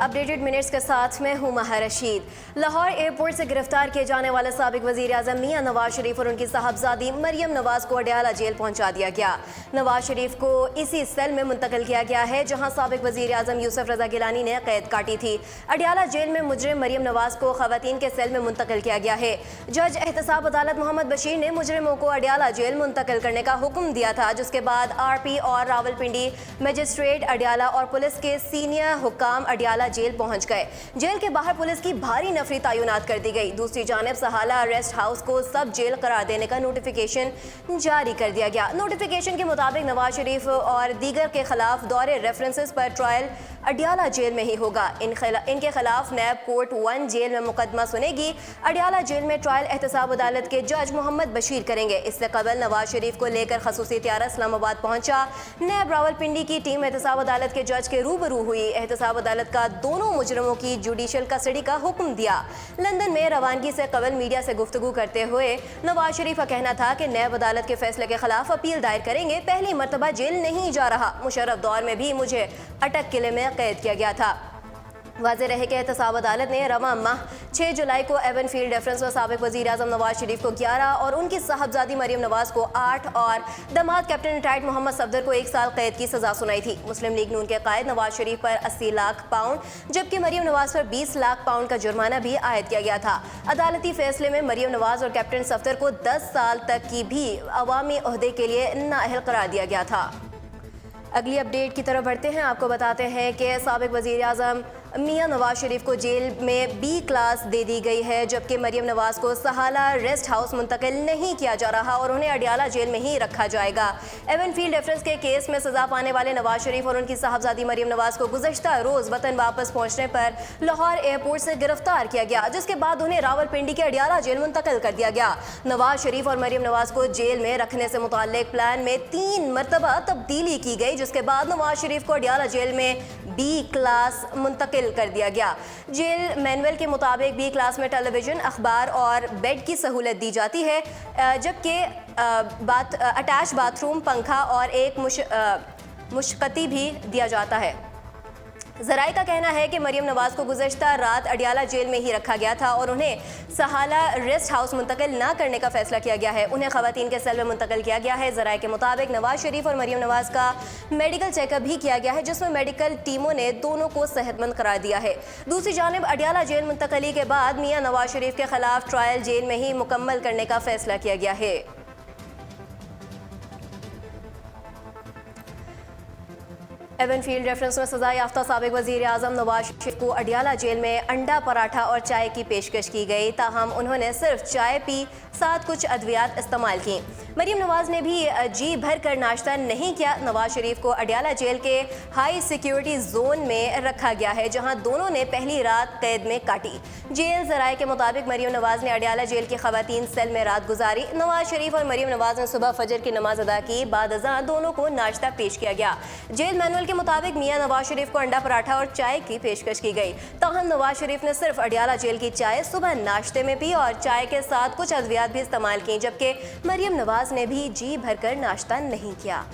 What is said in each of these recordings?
Updated minutes के साथ मैं हूं माहा रशीद। लाहौर एयरपोर्ट से गिरफ्तार किए जाने वाले साबिक वजीर आजम मियां नवाज शरीफ और उनकी साहबजादी मरियम नवाज को अडियाला जेल पहुंचा दिया गया। नवाज शरीफ को इसी सेल में मुंतकिल किया गया है जहां साबिक वजीर आजम यूसुफ रजा गिलानी ने कैद काटी थी। अडियाला जेल में मुजरिम मरियम नवाज को खवातीन के सेल में मुंतकिल किया गया है। जज एहतसाब अदालत मोहम्मद बशीर ने मुजरिमों को अडियाला जेल मुंतकिल करने का हुक्म दिया था, जिसके बाद RP और रावलपिंडी मजिस्ट्रेट अडियाला और पुलिस के सीनियर हुक्काम अडियाला जेल पहुंच गए। जेल के बाहर पुलिस की भारी नफरी तैनात कर दी गई। दूसरी जानिब सहाला रेस्ट हाउस को सब जेल करार देने का नोटिफिकेशन जारी कर दिया गया। नोटिफिकेशन के मुताबिक नवाज शरीफ और दीगर के खिलाफ दौरे रेफरेंसेस पर ट्रायल अडियाला जेल में ही होगा। इनके खिलाफ नैब कोर्ट 1 जेल में मुकदमा सुनेगी। अडियाला जेल में ट्रायल एहतसाब अदालत के जज मोहम्मद बशीर करेंगे। इससे कबल नवाज शरीफ को लेकर खसूसी त्यारा इस्लामाबाद पहुंचा। नैब रावलपिंडी की टीम एहतसाब अदालत के जज के रूबरू हुई। एहतसाब अदालत का दोनों मुजरिमों की जुडिशल कस्टडी का हुक्म दिया। लंदन में रवानगी से कबल मीडिया से गुफ्तगू करते हुए नवाज शरीफ का कहना था कि नैब अदालत के फैसले के खिलाफ अपील दायर करेंगे। पहली मरतबा जेल नहीं जा रहा। मुशर्रफ दौर में भी मुझे अटक किले में कैद किया गया था। वाज़ेह रहे कि एहतसाब अदालत ने रवां माह 6 जुलाई को एवन फील्ड रेफरेंस में साबिक वज़ीर आज़म नवाज शरीफ को 11 और उनकी साहबजादी मरियम नवाज को 8 और दामाद कैप्टन रिटायर्ड मोहम्मद सफदर को 1 साल कैद की सजा सुनाई थी। मुस्लिम लीग नून के कायद नवाज शरीफ पर 80 लाख पाउंड जबकि मरियम नवाज पर 20 लाख पाउंड का जुर्माना भी आयद किया गया था। अदालती फैसले में मरियम नवाज और कैप्टन सफदर को 10 साल तक की भी अवामी ओहदे के लिए नाअहल करार दिया गया था। अगली अपडेट की तरफ बढ़ते हैं। आपको बताते हैं कि साबिक वज़ीर आज़म मियां नवाज शरीफ को जेल में B क्लास दे दी गई है, जबकि मरियम नवाज को सहाला रेस्ट हाउस मुंतकिल नहीं किया जा रहा और उन्हें अडियाला जेल में ही रखा जाएगा। एवन फील्ड रेफरेंस के केस में सजा पाने वाले नवाज शरीफ और उनकी साहबजादी मरियम नवाज को गुज़श्ता रोज़ वतन वापस पहुंचने पर लाहौर एयरपोर्ट से गिरफ्तार किया गया, जिसके बाद उन्हें रावलपिंडी के अडियाला जेल मुंतकिल कर दिया गया। नवाज शरीफ और मरियम नवाज को जेल में रखने से मुताल्लिक प्लान में 3 मरतबा तब्दीली की गई, जिसके बाद नवाज शरीफ को अडियाला जेल में B क्लास मुंतकिल कर दिया गया। जेल मैनुअल के मुताबिक B क्लास में टेलीविजन, अखबार और बेड की सहूलत दी जाती है, जबकि अटैच बाथरूम, पंखा और एक मुश्कती भी दिया जाता है। ज़राए का कहना है कि मरियम नवाज को गुज़श्ता रात अडियाला जेल में ही रखा गया था और उन्हें सहाला रेस्ट हाउस मुंतकिल न करने का फैसला किया गया है। उन्हें खवातीन के सेल में मुंतकिल किया गया है। ज़राए के मुताबिक नवाज शरीफ और मरियम नवाज का मेडिकल चेकअप भी किया गया है, जिसमें मेडिकल टीमों ने दोनों को सेहतमंद करार दिया है। दूसरी जानिब अडियाला जेल मुंतकली के बाद मियां नवाज शरीफ के खिलाफ ट्रायल जेल में ही मुकम्मल करने का फैसला किया गया है। एवन फील्ड रेफरेंस में सजा याफ्ता साबिक वज़ीर आज़म नवाज शरीफ को अडियाला जेल में अंडा, पराठा और चाय की पेशकश की गई, ताहम उन्होंने सिर्फ चाय पी, साथ कुछ अद्वियात इस्तेमाल की। मरियम नवाज ने भी जी भर कर नाश्ता नहीं किया। नवाज शरीफ को अडियाला जेल के हाई सिक्योरिटी जोन में रखा गया है, जहां दोनों ने पहली रात कैद में काटी। जेल ज़राए के मुताबिक मरियम नवाज ने अडियाला जेल की खवातीन सेल में रात गुजारी। नवाज शरीफ और मरियम नवाज ने सुबह फजर की नमाज अदा की। बाद अज़ां दोनों को नाश्ता पेश किया गया। जेल मैनुअल के मुताबिक मियां नवाज शरीफ को अंडा, पराठा और चाय की पेशकश की गई। ताहम नवाज शरीफ ने सिर्फ अडियाला जेल की चाय सुबह नाश्ते में पी और चाय के साथ कुछ अद्वियात भी इस्तेमाल की, जबकि मरियम नवाज ने भी जी भरकर नाश्ता नहीं किया।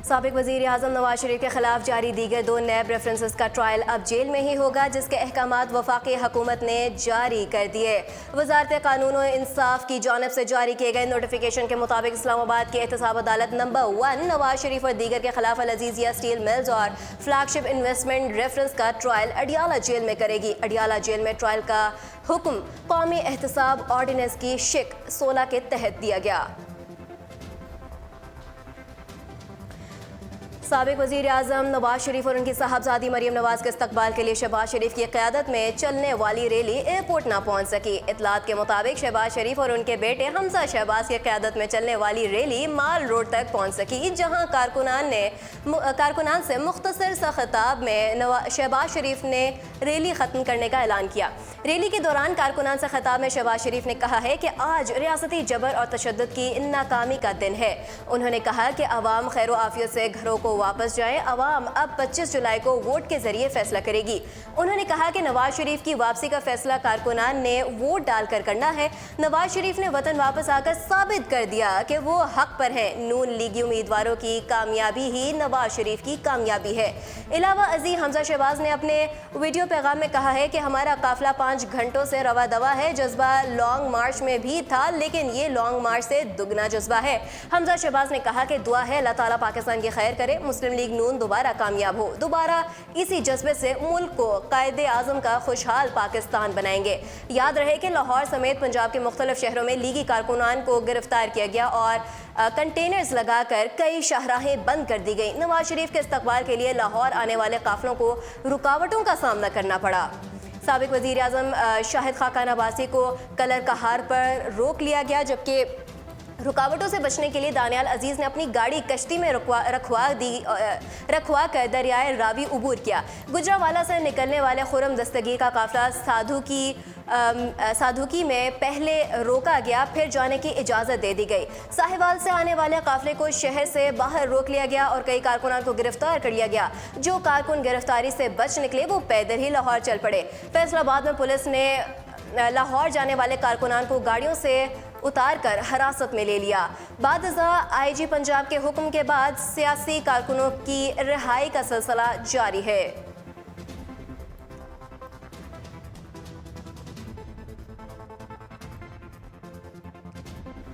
साबिक वज़ीर आज़म नवाज शरीफ के खिलाफ जारी दीगर 2 नैब रेफरेंसेस का ट्रायल अब जेल में ही होगा, जिसके अहकामात वफाकी हुकूमत ने जारी कर दिए। वज़ारत कानून और इंसाफ की जानिब से जारी किए गए नोटिफिकेशन के मुताबिक इस्लामाबाद की एहतसाब अदालत नंबर 1 नवाज शरीफ और दीगर के खिलाफ अल अज़ीज़िया स्टील मिल्स और फ्लैगशिप इन्वेस्टमेंट रेफरेंस का ट्रायल अडियाला जेल में करेगी। अडियाला जेल में ट्रायल का हुक्म कौमी एहतसाब ऑर्डिनेंस की शिक 16 के तहत दिया गया। साबिक वज़ीर आज़म नवाज शरीफ और उनकी साहबजादी मरियम नवाज के इस्तकबाल के लिए शहबाज शरीफ की क़यादत में चलने वाली रैली एयरपोर्ट ना पहुंच सकी। इतलात के मुताबिक शहबाज शरीफ और उनके बेटे हमजा शहबाज की क़यादत में चलने वाली रैली माल रोड तक पहुंच सकी, जहां कारकुनान से मुख्तसर सा खिताब में शहबाज शरीफ ने रैली ख़त्म करने का ऐलान किया। रैली के दौरान कारकुनान से खिताब में शहबाज शरीफ ने कहा है कि आज रियासती जबर और तशद्दुद की नाकामी का दिन है। उन्होंने कहा कि अवाम खैर आफियत से घरों को वो वापस जाएं। अवाम अब 25 जुलाई को वोट के जरिए फैसला करेगी। उन्होंने कहा कि नवाज शरीफ की वापसी का फैसला कारकुनान ने वोट डालकर करना है। नवाज शरीफ ने वतन वापस आकर साबित कर दिया कि वो हक पर हैं। नून लीगी उम्मीदवारों की कामयाबी ही नवाज शरीफ की कामयाबी है। इलावा अजीज हमजा शहबाज ने अपने वीडियो पैगाम में कहा है कि हमारा काफिला 5 घंटों से रवा दवा है। जज्बा लॉन्ग मार्च में भी था, लेकिन ये लॉन्ग मार्च से दुगना जज्बा है। हमजा शहबाज ने कहा कि दुआ है अल्लाह ताला पाकिस्तान की खैर करे, मुस्लिम लीग नून दोबारा कामयाब हो, दोबारा इसी जज्बे से मुल्क को कायदे आजम का खुशहाल पाकिस्तान बनाएंगे। याद रहे कि लाहौर समेत पंजाब के मुख्तलिफ शहरों में लीगी कारकुनान को गिरफ्तार किया गया और कंटेनर्स लगाकर कई शाहराहें बंद कर दी गई। नवाज शरीफ के इस्तकबाल के लिए लाहौर आने वाले काफिलों को रुकावटों का सामना करना पड़ा। साबिक वज़ीर आज़म शाहिद खाकान अब्बासी को कलर कहार पर रोक लिया गया, जबकि रुकावटों से बचने के लिए दानियाल अजीज़ ने अपनी गाड़ी कश्ती में रखवा कर दरियाए रावी उबूर किया। गुजरावाला से निकलने वाले खुरम दस्तगीर का काफिला साधुकी में पहले रोका गया, फिर जाने की इजाज़त दे दी गई। साहिवाल से आने वाले काफिले को शहर से बाहर रोक लिया गया और कई कारकुनान को गिरफ्तार कर लिया गया। जो कारकुन गिरफ्तारी से बच निकले वो पैदल ही लाहौर चल पड़े। फैसलाबाद में पुलिस ने लाहौर जाने वाले कारकुनान को गाड़ियों से उतार कर हिरासत में ले लिया। बादशाह आईजी पंजाब के हुक्म के बाद सियासी कारकुनों की रिहाई का सिलसिला जारी है।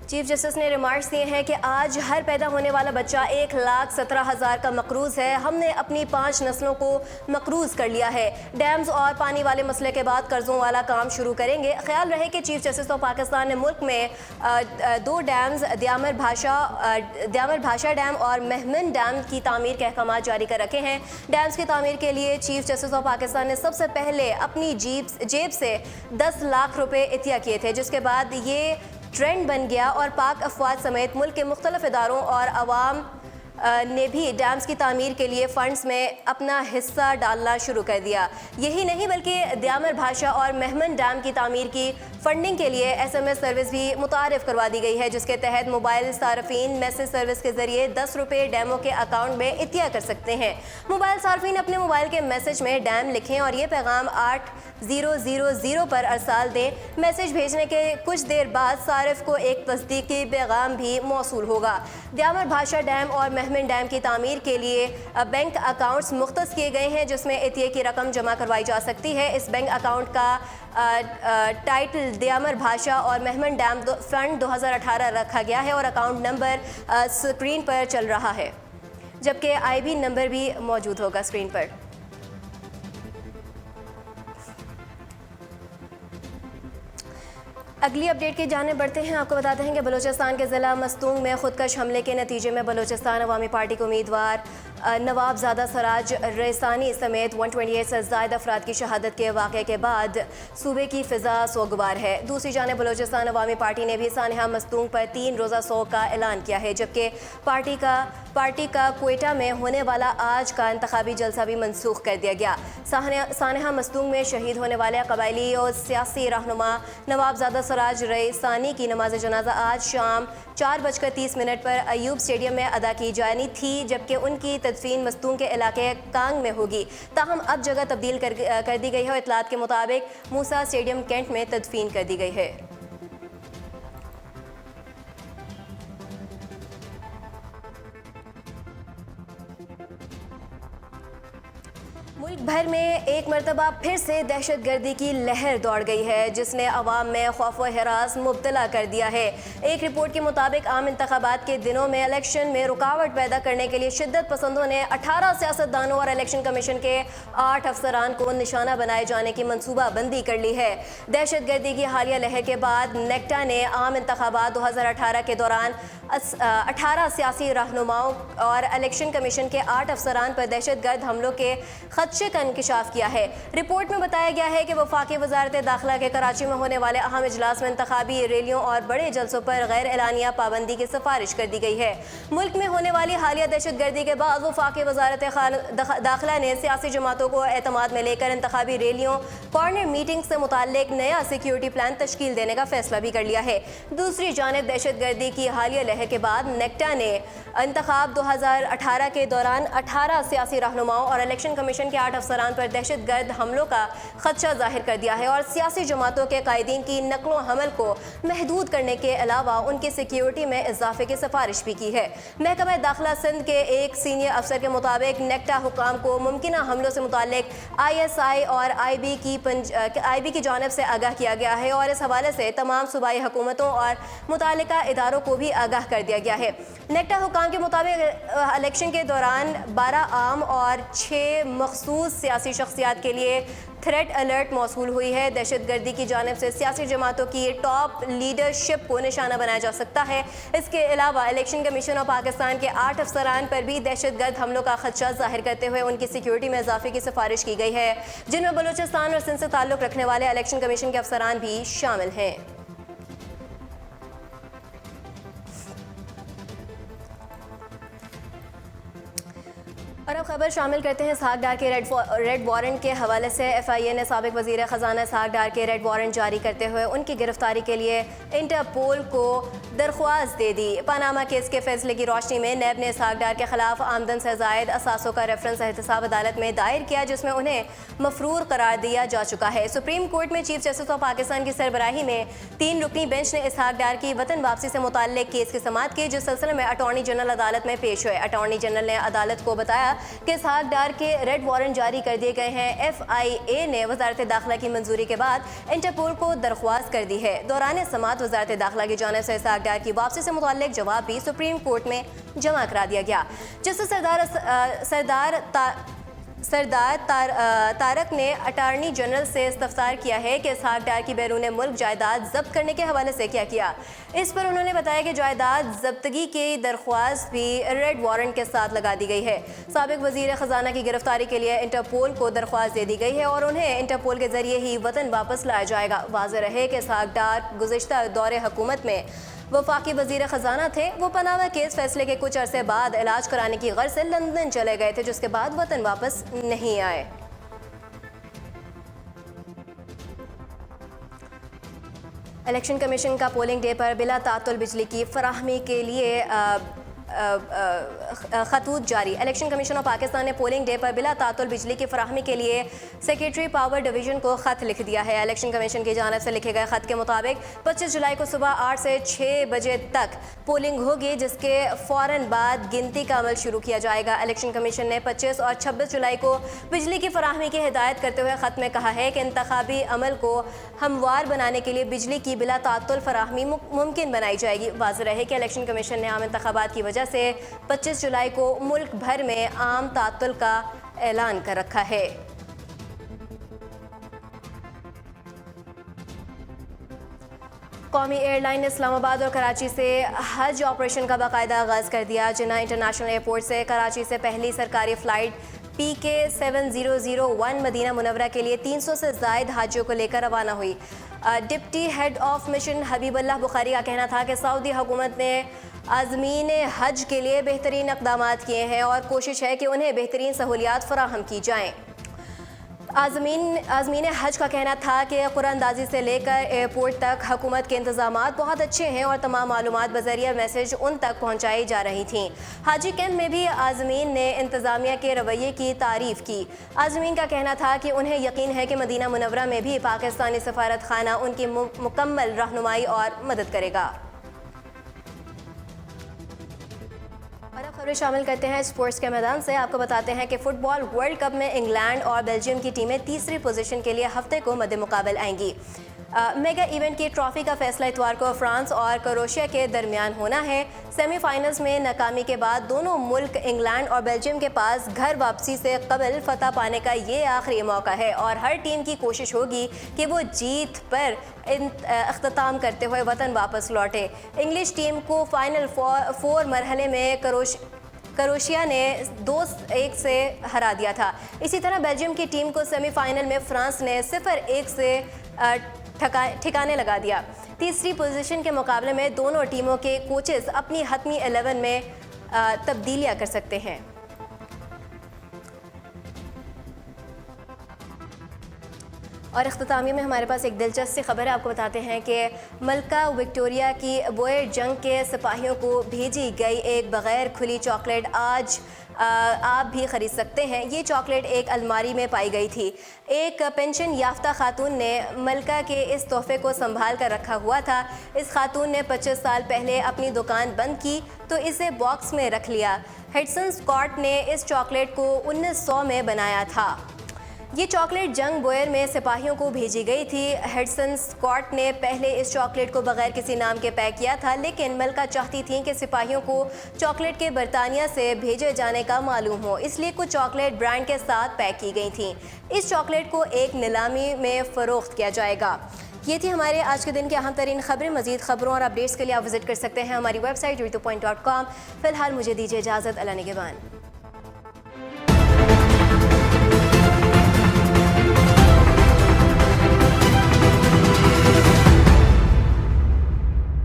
चीफ जस्टिस ने रिमार्क्स दिए हैं कि आज हर पैदा होने वाला बच्चा 1,17,000 का मकरूज है। हमने अपनी 5 नस्लों को मकरूज कर लिया है। डैम्स और पानी वाले मसले के बाद कर्जों वाला काम शुरू करेंगे। ख्याल रहे कि चीफ जस्टिस ऑफ पाकिस्तान ने मुल्क में 2 डैम्स द्यामर भाषा डैम और मेहमन डैम की तामीर के अहकाम जारी कर रखे हैं। डैम्स की तामीर के लिए चीफ जस्टिस ऑफ पाकिस्तान ने सबसे पहले अपनी जेब से 10 लाख रुपए इतिया किए थे, जिसके बाद ये ट्रेंड बन गया और पाक अफवाज समेत मुल्क के मुख्तलिफ इदारों और अवाम ने भी डैम्स की तामीर के लिए फ़ंड्स में अपना हिस्सा डालना शुरू कर दिया। यही नहीं बल्कि द्यामर भाषा और मेहमन डैम की तामीर की फ़ंडिंग के लिए SMS सर्विस भी मुतारिफ़ करवा दी गई है, जिसके तहत मोबाइल सार्फिन मैसेज सर्विस के ज़रिए 10 रुपये डैमों के अकाउंट में इतिया कर सकते हैं। मोबाइल सार्फिन अपने मोबाइल के मैसेज में डैम लिखें और ये पैगाम 8000 पर अरसाल दें। मैसेज भेजने के कुछ देर बाद सारिफ को एक तस्दीकी पैगाम भी मौसूल होगा। द्यामर भाषा डैम और मेहमन डैम की तामीर के लिए बैंक अकाउंट्स मुख्तस किए गए हैं, जिसमें इतिये की रकम जमा करवाई जा सकती है। इस बैंक अकाउंट का टाइटल द्यामर भाषा और मेहमन डैम फंड 2018 रखा गया है और अकाउंट नंबर स्क्रीन पर चल रहा है, जबकि IB नंबर भी मौजूद होगा स्क्रीन पर। अगली अपडेट की जाने बढ़ते हैं। आपको बताते हैं कि बलूचिस्तान के ज़िला मस्तूंग में खुदकश हमले के नतीजे में बलूचिस्तान अवामी पार्टी के उम्मीदवार नवाबजादा सराज रईसानी समेत 128 से ज़ायद अफराद की शहादत के वाक़े के बाद सूबे की फ़िज़ा सोगवार है। दूसरी जानिब बलूचिस्तान अवामी पार्टी ने भी सानहा मस्तूंग पर 3 रोज़ा सोग का ऐलान किया है, जबकि पार्टी का क्वेटा में होने वाला आज का इंतखाबी जलसा भी मनसूख कर दिया गया। सानहा मस्तूंग में शहीद होने वाले कबायली और सियासी रहनुमा नवाबजादा सराज रईसानी की नमाज जनाजा आज शाम 4:30 पर अयूब स्टेडियम में अदा की जानी थी, जबकि उनकी तदफीन मस्तूंग के इलाके कांग में होगी। ताहम अब जगह तब्दील कर दी गई है और इतलात के मुताबिक मूसा स्टेडियम कैंट में तदफीन कर दी गई है। मुल्क भर में एक मरतबा फिर से दहशतगर्दी की लहर दौड़ गई है, जिसने अवाम में खौफ व हरास मुब्तला कर दिया है। एक रिपोर्ट के मुताबिक आम इंतखाबात के दिनों में इलेक्शन में रुकावट पैदा करने के लिए शिद्दत पसंदों ने 18 सियासतदानों और इलेक्शन कमीशन के 8 अफसरान को निशाना बनाए जाने की मनसूबा बंदी कर ली है। दहशतगर्दी की हालिया लहर के बाद नेक्टा ने आम इंतखाबात 2018 के दौरान 18 सियासी रहनुमाओं और इलेक्शन कमीशन के 8 अफसरान पर दहशतगर्द हमलों के खदशे का इंकशाफ किया है। रिपोर्ट में बताया गया है कि वफाकी वजारत दाखिला के कराची में होने वाले अहम इजलास में इंतखाबी रैलियों और बड़े जलसों पर गैर एलानिया पाबंदी की सिफारिश कर दी गई है। मुल्क में होने वाली हालिया दहशत गर्दी के बाद वफाकी वजारत दाखिला ने सियासी जमातों को एतमाद में लेकर इंतखाबी रैलियों, कॉर्नर मीटिंग से मुताल्लिक नया सिक्योरिटी प्लान तश्कील देने का फैसला भी कर लिया है। दूसरी जानिब दहशत गर्दी की हालिया लहर के बाद नेक्टा ने इंतखाब 2018 के दौरान 18 सियासी रहनुमाओं और इलेक्शन कमीशन के 8 अफसरान पर दहशत गर्द हमलों का खदशा जाहिर कर दिया है और सियासी जमातों के कायदीन की नकलो हमल को महदूद करने के अलावा उनकी सिक्योरिटी में इजाफे की सिफारिश भी की है। महकमा दाखिला सिंध के एक सीनियर अफसर के मुताबिक नेक्टा हुकाम को मुमकिन हमलों से मुताल्लिक ISI और IB की जानिब से आगाह किया गया है और इस हवाले से तमाम सूबाई हुकूमतों और मुतालिका इदारों को भी आगाह कर दिया गया है। नेक्टा हुकाम के मुताबिक इलेक्शन के दौरान 12 आम और 6 मखसूस सियासी शख्सियात के लिए थ्रेट अलर्ट मौसूल हुई है। दहशत गर्दी की जानिब से सियासी जमातों की टॉप लीडरशिप को निशाना बनाया जा सकता है। इसके अलावा इलेक्शन कमीशन ऑफ पाकिस्तान के 8 अफसरान पर भी दहशत गर्द हमलों का खदशा जाहिर करते हुए उनकी सिक्योरिटी में इजाफे की सिफारिश की गई है, जिनमें बलूचिस्तान और सिंध से ताल्लुक़ रखने वाले इलेक्शन कमीशन के अफसरान भी शामिल हैं। और अब खबर शामिल करते हैं इसहाक डार के रेड वारंट के हवाले से। FIA ने साबिक वज़ीर ख़जाना इसहाक डार के रेड वारंट जारी करते हुए उनकी गिरफ्तारी के लिए इंटरपोल को दरख्वास्त दे दी। पनामा केस के फैसले की रोशनी में नैब ने इसहाक डार के खिलाफ आमदन से ज़ायद असासों का रेफरेंस एहतसाब अदालत में दायर किया, जिसमें उन्हें मफरूर करार दिया जा चुका है। सुप्रीम कोर्ट में चीफ जस्टिस ऑफ पाकिस्तान की सरबराही में 3 रुकनी बेंच ने इसहाक डार की वतन वापसी से मुताल्लिक केस की समाअत की, जिस सिलसिले में अटॉर्नी जनरल अदालत में पेश हुए। अटॉर्नी जनरल ने अदालत को बताया कि इसहाक डार के रेड वारंट जारी कर दिए गए हैं। FIA ने वजारत दाखिला की मंजूरी के बाद इंटरपोल को दरख्वास्त कर दी है। दौरान समाअत वजारत दाखिला की जानिब से इसहाक डार की वापसी से मुताल्लिक जवाब भी सुप्रीम कोर्ट में जमा करा दिया गया। जस्टिस सरदार तारक ने अटारनी जनरल से इस्तफसार किया है कि इसहाक डार की बैरून मुल्क जायदाद जब्त करने के हवाले से क्या किया। इस पर उन्होंने बताया कि जायदाद जब्तगी की दरख्वास्त भी रेड वारंट के साथ लगा दी गई है। साबिक वजीर ख़जाना की गिरफ्तारी के लिए इंटरपोल को दरख्वास्त दे दी गई है और उन्हें इंटरपोल के जरिए ही वतन वापस लाया जाएगा। वाज़ेह रहे कि इसहाक डार गुज़िश्ता दौरे हुकूमत में वफाकी वजीर ख़जाना थे। वो पनामा केस फैसले के कुछ अरसे बाद इलाज कराने की गर्ज से लंदन चले गए थे, जिसके बाद वतन वापस नहीं आए। इलेक्शन कमीशन का पोलिंग डे पर बिला तातुल बिजली की फराहमी के लिए खतूत जारी। इलेक्शन कमीशन ऑफ पाकिस्तान ने पोलिंग डे पर बिला तातुल बिजली की फराहमी के लिए सेक्रेटरी पावर डिवीजन को ख़त लिख दिया है। इलेक्शन कमीशन की जानिब से लिखे गए ख़त के मुताबिक 25 जुलाई को सुबह 8 से 6 बजे तक पोलिंग होगी, जिसके फ़ौरन बाद गिनती का अमल शुरू किया जाएगा। इलेक्शन कमीशन ने 25 और 26 जुलाई को बिजली की फराहमी की हिदायत करते हुए ख़त में कहा है कि इंतखाबी अमल को हमवार बनाने के लिए बिजली की बिला तातुल फराहमी मुमकिन बनाई जाएगी। वाज़ेह रहे कि इलेक्शन कमीशन ने आम इंतखाबात की वजह से 25 जुलाई को मुल्क भर में आम तातुल का ऐलान कर रखा है। कौमी एयरलाइन ने इस्लामाबाद और कराची से हज ऑपरेशन का बाकायदा आगाज़ कर दिया। जिन्ना इंटरनेशनल एयरपोर्ट से कराची से पहली सरकारी फ़्लाइट PK 7001 मदीना मुनव्वरा के लिए 300 से ज़ायद हाजियों को लेकर रवाना हुई। Deputy head of mission Habibullah Bukhari का कहना था कि सऊदी हुकूमत ने आज़मीन हज के लिए बेहतरीन इक़दामात किए हैं और कोशिश है कि उन्हें बेहतरीन सहूलियात फराहम की जाएँ। आज़मीन हज का कहना था कि कुरानदाजी से लेकर एयरपोर्ट तक हुकूमत के इंतज़ामात बहुत अच्छे हैं और तमाम मालूमात बज़रिया मैसेज उन तक पहुँचाई जा रही थीं। हाजी कैंप में भी आज़मीन ने इंतज़ामिया के रवैये की तारीफ़ की। आज़मीन का कहना था कि उन्हें यकीन है कि मदीना मुनव्वरा में भी पाकिस्तानी सफारत खाना उनकी मुकम्मल रहनुमाई और मदद करेगा। और अब खबरें शामिल करते हैं स्पोर्ट्स के मैदान से। आपको बताते हैं कि फुटबॉल वर्ल्ड कप में इंग्लैंड और बेल्जियम की टीमें तीसरी पोजीशन के लिए हफ्ते को मद्दे मुकाबल आएंगी। मेगा इवेंट की ट्रॉफी का फैसला इतवार को फ्रांस और क्रोएशिया के दरमियान होना है। सेमीफाइनल्स में नाकामी के बाद दोनों मुल्क इंग्लैंड और बेल्जियम के पास घर वापसी से कबल फतह पाने का ये आखिरी मौका है और हर टीम की कोशिश होगी कि वो जीत पर इख्तिताम करते हुए वतन वापस लौटे। इंग्लिश टीम को फाइनल फोर मरहले में क्रोएशिया ने 2-1 से हरा दिया था। इसी तरह बेल्जियम की टीम को सेमीफाइनल में फ्रांस ने 0-1 से ठिकाने लगा दिया। तीसरी पोजीशन के मुकाबले में दोनों टीमों के कोचेस अपनी हतमी 11 में तब्दीलियां कर सकते हैं। और इख्तितामी में हमारे पास एक दिलचस्प सी खबर है, आपको बताते हैं कि मलका विक्टोरिया की बोयर जंग के सिपाहियों को भेजी गई एक बग़ैर खुली चॉकलेट आज आप भी ख़रीद सकते हैं। ये चॉकलेट एक अलमारी में पाई गई थी। एक पेंशन याफ्ता खातून ने मलका के इस तोहफे को संभाल कर रखा हुआ था। इस खातून ने 25 साल पहले अपनी दुकान बंद की तो इसे बॉक्स में रख लिया। हडसन स्कॉट ने इस चॉकलेट को 1900 में बनाया था। ये चॉकलेट जंग बोयर में सिपाहियों को भेजी गई थी। हडसन स्कॉट ने पहले इस चॉकलेट को बगैर किसी नाम के पैक किया था, लेकिन मलका चाहती थी कि सिपाहियों को चॉकलेट के बरतानिया से भेजे जाने का मालूम हो, इसलिए कुछ चॉकलेट ब्रांड के साथ पैक की गई थी। इस चॉकलेट को एक नीलामी में फ़रोख्त किया जाएगा। ये थी हमारे आज के दिन की अहम तरीन खबरें। मज़ीद खबरों और अपडेट्स के लिए आप विजिट कर सकते हैं हमारी वेबसाइट rituppoint.com। फ़िलहाल मुझे दीजिए इजाज़त। अल्लाह निगहबान।